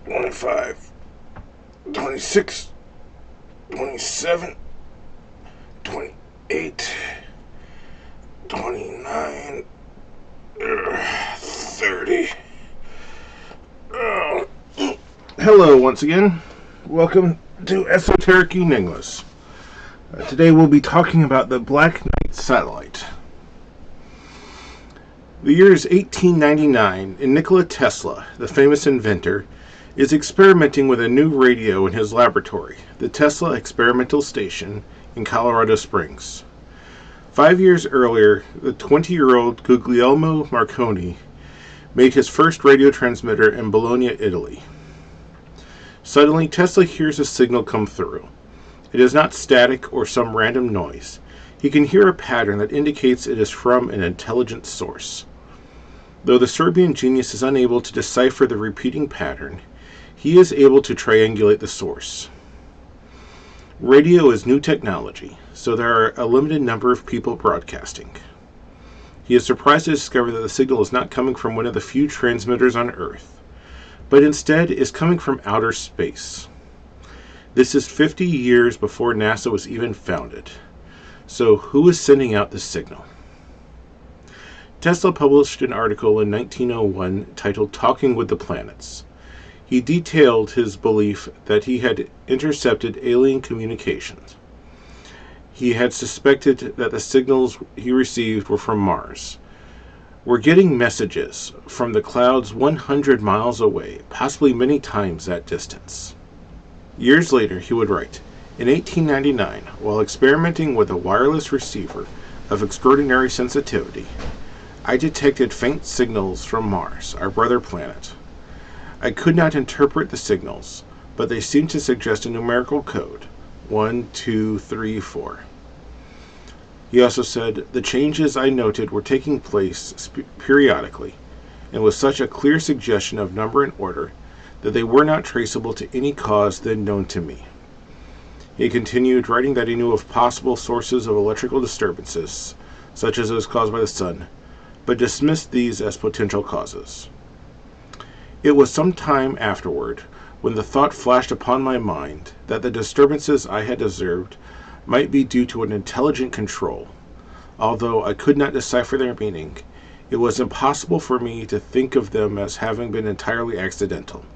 25, 26, 27, 28, 29, 30. Hello once again. Welcome to Esoteric Enigmas. Today we'll be talking about the Black Knight satellite. The year is 1899, and Nikola Tesla, the famous inventor, is experimenting with a new radio in his laboratory, the Tesla Experimental Station in Colorado Springs. 5 years earlier, the 20-year-old Guglielmo Marconi made his first radio transmitter in Bologna, Italy. Suddenly, Tesla hears a signal come through. It is not static or some random noise. He can hear a pattern that indicates it is from an intelligent source. Though the Serbian genius is unable to decipher the repeating pattern, he is able to triangulate the source. Radio is new technology, so there are a limited number of people broadcasting. He is surprised to discover that the signal is not coming from one of the few transmitters on Earth, but instead is coming from outer space. This is 50 years before NASA was even founded. So who is sending out this signal? Tesla published an article in 1901 titled Talking with the Planets. He detailed his belief that he had intercepted alien communications. He had suspected that the signals he received were from Mars. We're getting messages from the clouds 100 miles away, possibly many times that distance. Years later, he would write, in 1899, while experimenting with a wireless receiver of extraordinary sensitivity, I detected faint signals from Mars, our brother planet. I could not interpret the signals, but they seemed to suggest a numerical code, 1, 2, 3, 4. He also said, the changes I noted were taking place periodically, and with such a clear suggestion of number and order that they were not traceable to any cause then known to me. He continued, writing that he knew of possible sources of electrical disturbances, such as those caused by the sun, but dismissed these as potential causes. It was some time afterward when the thought flashed upon my mind that the disturbances I had observed might be due to an intelligent control. Although I could not decipher their meaning, it was impossible for me to think of them as having been entirely accidental.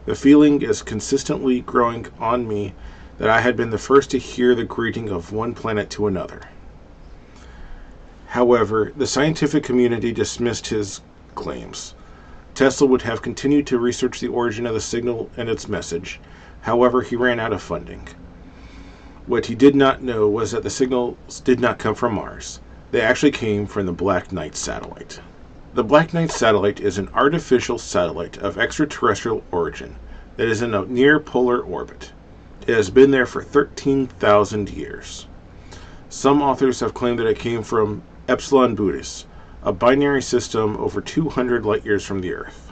The feeling is consistently growing on me that I had been the first to hear the greeting of one planet to another. However, the scientific community dismissed his claims. Tesla would have continued to research the origin of the signal and its message. However, he ran out of funding. What he did not know was that the signals did not come from Mars. They actually came from the Black Knight satellite. The Black Knight satellite is an artificial satellite of extraterrestrial origin that is in a near-polar orbit. It has been there for 13,000 years. Some authors have claimed that it came from Epsilon Boötis, a binary system over 200 light-years from the Earth.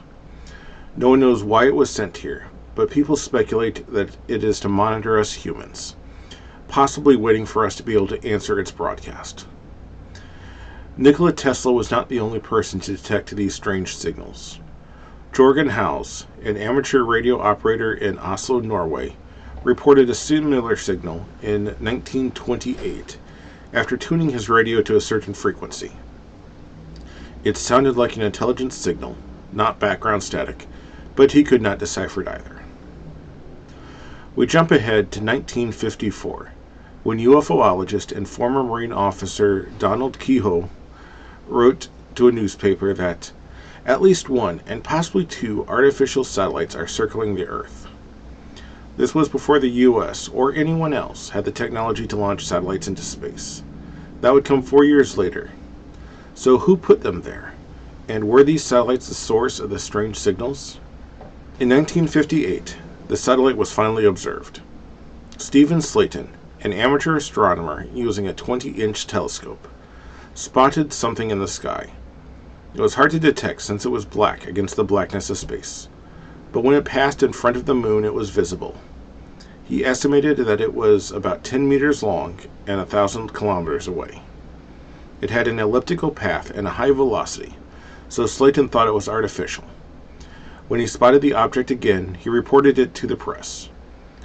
No one knows why it was sent here, but people speculate that it is to monitor us humans, possibly waiting for us to be able to answer its broadcast. Nikola Tesla was not the only person to detect these strange signals. Jorgen Hals, an amateur radio operator in Oslo, Norway, reported a similar signal in 1928 after tuning his radio to a certain frequency. It sounded like an intelligent signal, not background static, but he could not decipher it either. We jump ahead to 1954, when UFOologist and former Marine officer Donald Keyhoe wrote to a newspaper that at least one, and possibly two, artificial satellites are circling the Earth. This was before the U.S. or anyone else had the technology to launch satellites into space. That would come 4 years later. So who put them there? And were these satellites the source of the strange signals? In 1958, the satellite was finally observed. Stephen Slayton, an amateur astronomer using a 20-inch telescope, spotted something in the sky. It was hard to detect since it was black against the blackness of space, but when it passed in front of the moon it was visible. He estimated that it was about 10 meters long and 1,000 kilometers away. It had an elliptical path and a high velocity, so Slayton thought it was artificial. When he spotted the object again, he reported it to the press.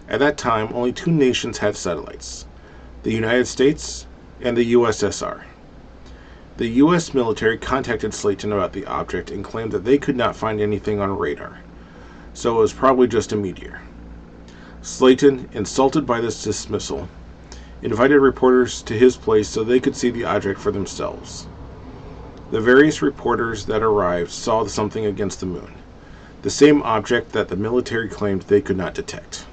At that time, only two nations had satellites, the United States and the USSR. The U.S. military contacted Slayton about the object and claimed that they could not find anything on radar, so it was probably just a meteor. Slayton, insulted by this dismissal, invited reporters to his place so they could see the object for themselves. The various reporters that arrived saw something against the moon, the same object that the military claimed they could not detect.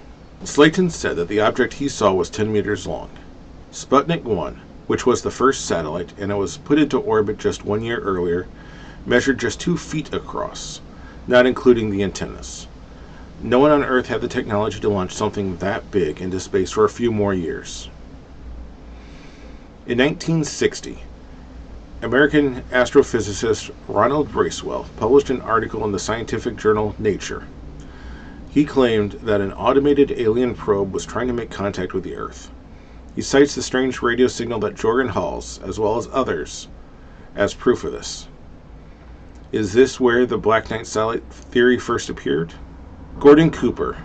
Slayton said that the object he saw was 10 meters long. Sputnik 1, which was the first satellite, and it was put into orbit just 1 year earlier, measured just 2 feet across, not including the antennas. No one on Earth had the technology to launch something that big into space for a few more years. In 1960, American astrophysicist Ronald Bracewell published an article in the scientific journal Nature. He claimed that an automated alien probe was trying to make contact with the Earth. He cites the strange radio signal that Jorgen hauls, as well as others, as proof of this. Is this where the Black Knight satellite theory first appeared? Gordon Cooper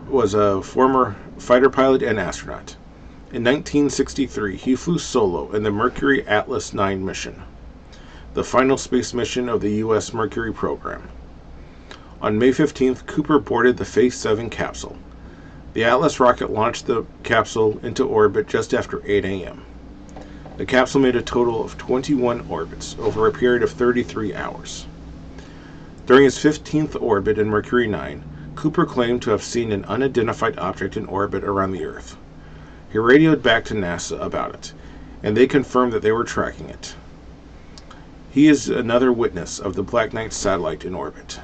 was a former fighter pilot and astronaut. In 1963, he flew solo in the Mercury Atlas 9 mission, the final space mission of the U.S. Mercury program. On May 15th, Cooper boarded the Phase 7 capsule. The Atlas rocket launched the capsule into orbit just after 8 a.m. The capsule made a total of 21 orbits over a period of 33 hours. During its 15th orbit in Mercury 9, Cooper claimed to have seen an unidentified object in orbit around the Earth. He radioed back to NASA about it, and they confirmed that they were tracking it. He is another witness of the Black Knight satellite in orbit.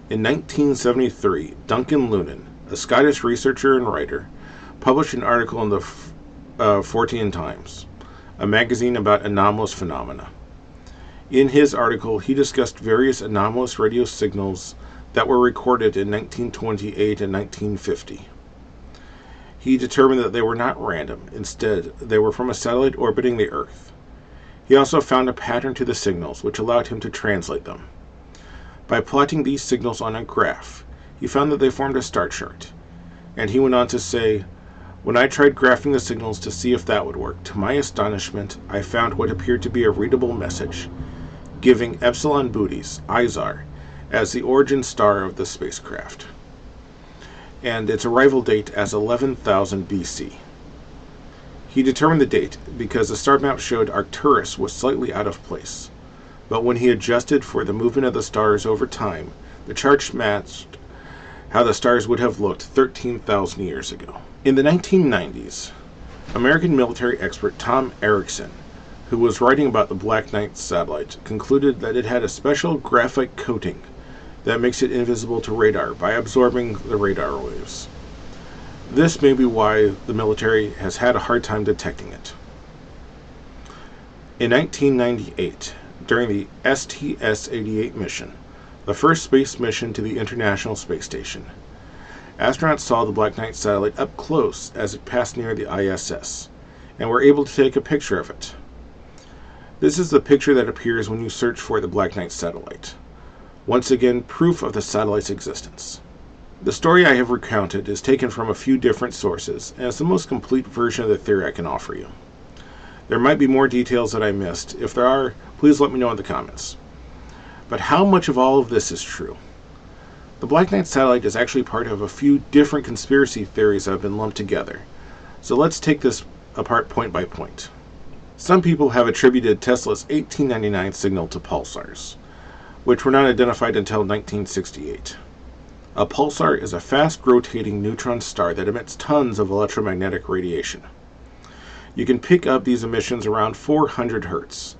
In 1973, Duncan Lunan, a Scottish researcher and writer, published an article in the Fortean Times, a magazine about anomalous phenomena. In his article, he discussed various anomalous radio signals that were recorded in 1928 and 1950. He determined that they were not random. Instead, they were from a satellite orbiting the Earth. He also found a pattern to the signals, which allowed him to translate them. By plotting these signals on a graph, he found that they formed a star chart. And he went on to say, "When I tried graphing the signals to see if that would work, to my astonishment, I found what appeared to be a readable message, giving Epsilon Bootes, Izar, as the origin star of the spacecraft, and its arrival date as 11,000 BC. He determined the date because the star map showed Arcturus was slightly out of place, but when he adjusted for the movement of the stars over time, the chart matched how the stars would have looked 13,000 years ago." In the 1990s, American military expert Tom Erickson, who was writing about the Black Knight satellite, concluded that it had a special graphite coating that makes it invisible to radar by absorbing the radar waves. This may be why the military has had a hard time detecting it. In 1998, during the STS-88 mission, the first space mission to the International Space Station, astronauts saw the Black Knight satellite up close as it passed near the ISS, and were able to take a picture of it. This is the picture that appears when you search for the Black Knight satellite. Once again, proof of the satellite's existence. The story I have recounted is taken from a few different sources, and is the most complete version of the theory I can offer you. There might be more details that I missed. If there are, please let me know in the comments. But how much of all of this is true? The Black Knight satellite is actually part of a few different conspiracy theories that have been lumped together. So let's take this apart point by point. Some people have attributed Tesla's 1899 signal to pulsars, which were not identified until 1968. A pulsar is a fast-rotating neutron star that emits tons of electromagnetic radiation. You can pick up these emissions around 400 Hz,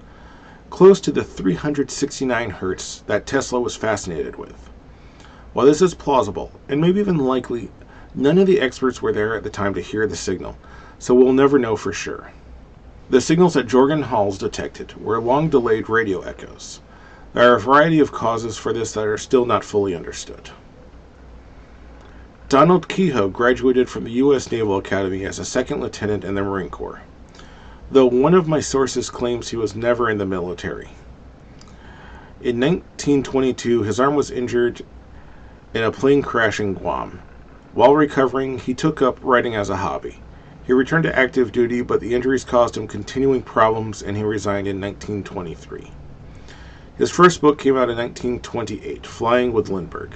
close to the 369 Hz that Tesla was fascinated with. While this is plausible, and maybe even likely, none of the experts were there at the time to hear the signal, so we'll never know for sure. The signals that Jorgen Hals detected were long-delayed radio echoes. There are a variety of causes for this that are still not fully understood. Donald Kehoe graduated from the U.S. Naval Academy as a second lieutenant in the Marine Corps, though one of my sources claims he was never in the military. In 1922, his arm was injured in a plane crash in Guam. While recovering, he took up writing as a hobby. He returned to active duty, but the injuries caused him continuing problems, and he resigned in 1923. His first book came out in 1928, Flying with Lindbergh,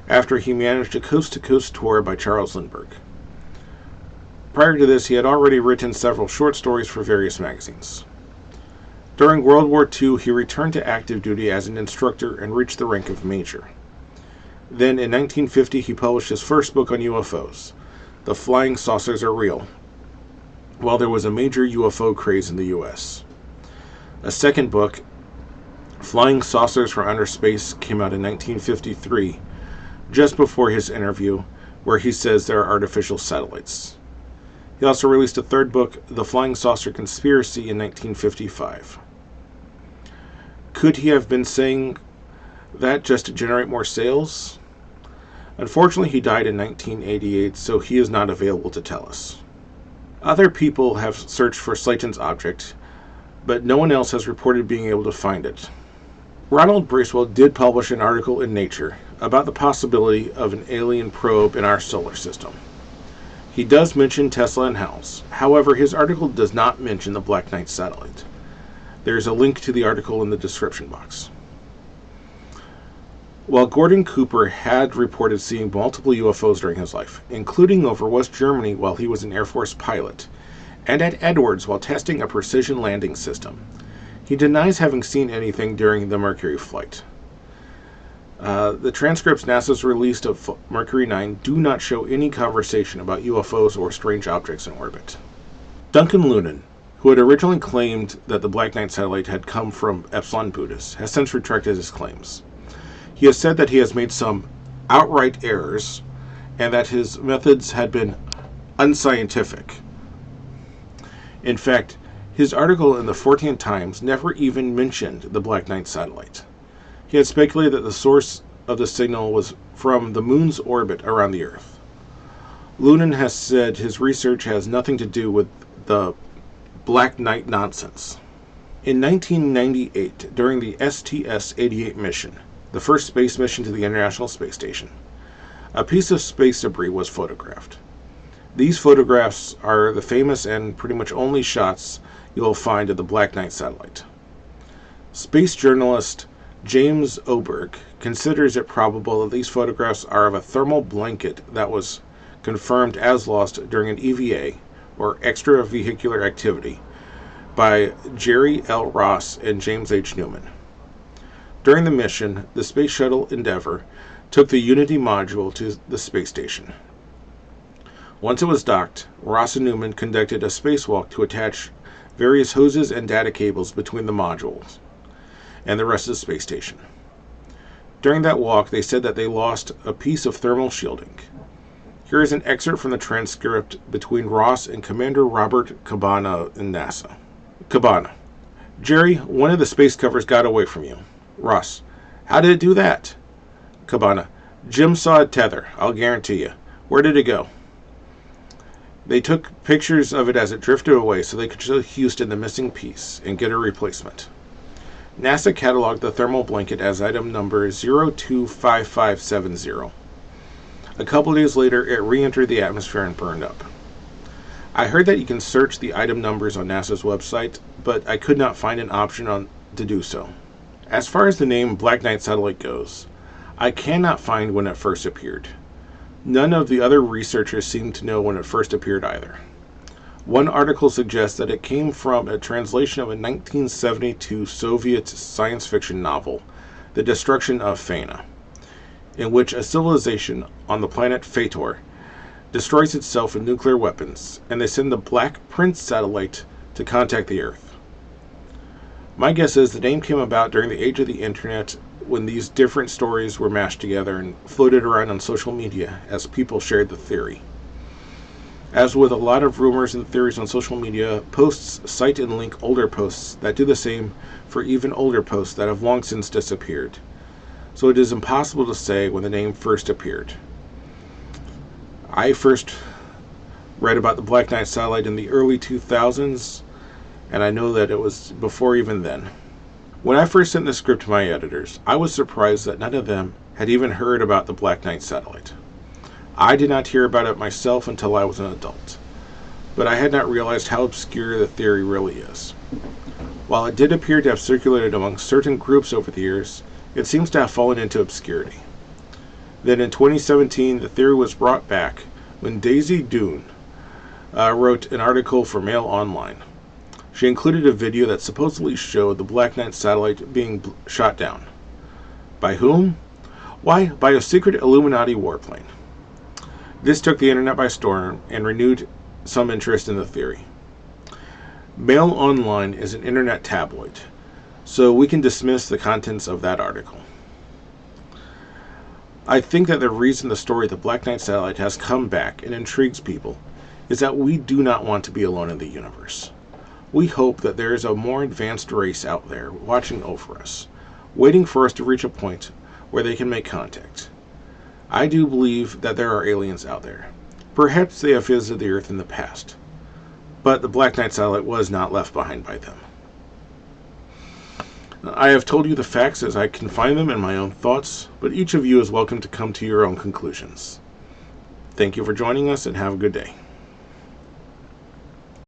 after he managed a coast-to-coast tour by Charles Lindbergh. Prior to this, he had already written several short stories for various magazines. During World War II, he returned to active duty as an instructor and reached the rank of major. Then, in 1950, he published his first book on UFOs, The Flying Saucers Are Real, while there was a major UFO craze in the U.S. A second book, Flying Saucers from Outer Space, came out in 1953, just before his interview, where he says there are artificial satellites. He also released a third book, The Flying Saucer Conspiracy, in 1955. Could he have been saying that just to generate more sales? Unfortunately, he died in 1988, so he is not available to tell us. Other people have searched for Slayton's object, but no one else has reported being able to find it. Ronald Bracewell did publish an article in Nature about the possibility of an alien probe in our solar system. He does mention Tesla and Howells. However, his article does not mention the Black Knight satellite. There is a link to the article in the description box. While Gordon Cooper had reported seeing multiple UFOs during his life, including over West Germany while he was an Air Force pilot, and at Edwards while testing a precision landing system, he denies having seen anything during the Mercury flight. The transcripts NASA's released of Mercury 9 do not show any conversation about UFOs or strange objects in orbit. Duncan Lunan, who had originally claimed that the Black Knight satellite had come from Epsilon Boötis, has since retracted his claims. He has said that he has made some outright errors and that his methods had been unscientific. In fact, his article in the 14th Times never even mentioned the Black Knight satellite. He had speculated that the source of the signal was from the moon's orbit around the Earth. Lunan has said his research has nothing to do with the Black Knight nonsense. In 1998, during the STS-88 mission, the first space mission to the International Space Station, a piece of space debris was photographed. These photographs are the famous and pretty much only shots you will find of the Black Knight satellite. Space journalist James Oberg considers it probable that these photographs are of a thermal blanket that was confirmed as lost during an EVA, or extravehicular activity, by Jerry L. Ross and James H. Newman. During the mission, the Space Shuttle Endeavour took the Unity module to the space station. Once it was docked, Ross and Newman conducted a spacewalk to attach various hoses and data cables between the modules and the rest of the space station. During that walk, they said that they lost a piece of thermal shielding. Here is an excerpt from the transcript between Ross and Commander Robert Cabana in NASA. Cabana: Jerry, one of the space covers got away from you. Ross: how did it do that? Cabana: Jim saw a tether, I'll guarantee you. Where did it go? They took pictures of it as it drifted away so they could show Houston the missing piece and get a replacement. NASA cataloged the thermal blanket as item number 025570. A couple days later, it re-entered the atmosphere and burned up. I heard that you can search the item numbers on NASA's website, but I could not find an option to do so. As far as the name Black Knight satellite goes, I cannot find when it first appeared. None of the other researchers seem to know when it first appeared either. One article suggests that it came from a translation of a 1972 Soviet science fiction novel, The Destruction of Fana, in which a civilization on the planet Fator destroys itself with nuclear weapons, and they send the Black Prince satellite to contact the Earth. My guess is the name came about during the age of the internet, when these different stories were mashed together and floated around on social media as people shared the theory. As with a lot of rumors and theories on social media, posts cite and link older posts that do the same for even older posts that have long since disappeared. So it is impossible to say when the name first appeared. I first read about the Black Knight satellite in the early 2000s, and I know that it was before even then. When I first sent the script to my editors, I was surprised that none of them had even heard about the Black Knight satellite. I did not hear about it myself until I was an adult, but I had not realized how obscure the theory really is. While it did appear to have circulated among certain groups over the years, it seems to have fallen into obscurity. Then in 2017, the theory was brought back when Daisy Doon wrote an article for Mail Online. She included a video that supposedly showed the Black Knight satellite being shot down. By whom? Why, by a secret Illuminati warplane. This took the internet by storm and renewed some interest in the theory. Mail Online is an internet tabloid, so we can dismiss the contents of that article. I think that the reason the story of the Black Knight satellite has come back and intrigues people is that we do not want to be alone in the universe. We hope that there is a more advanced race out there watching over us, waiting for us to reach a point where they can make contact. I do believe that there are aliens out there. Perhaps they have visited the Earth in the past, but the Black Knight satellite was not left behind by them. I have told you the facts as I can find them in my own thoughts, but each of you is welcome to come to your own conclusions. Thank you for joining us and have a good day.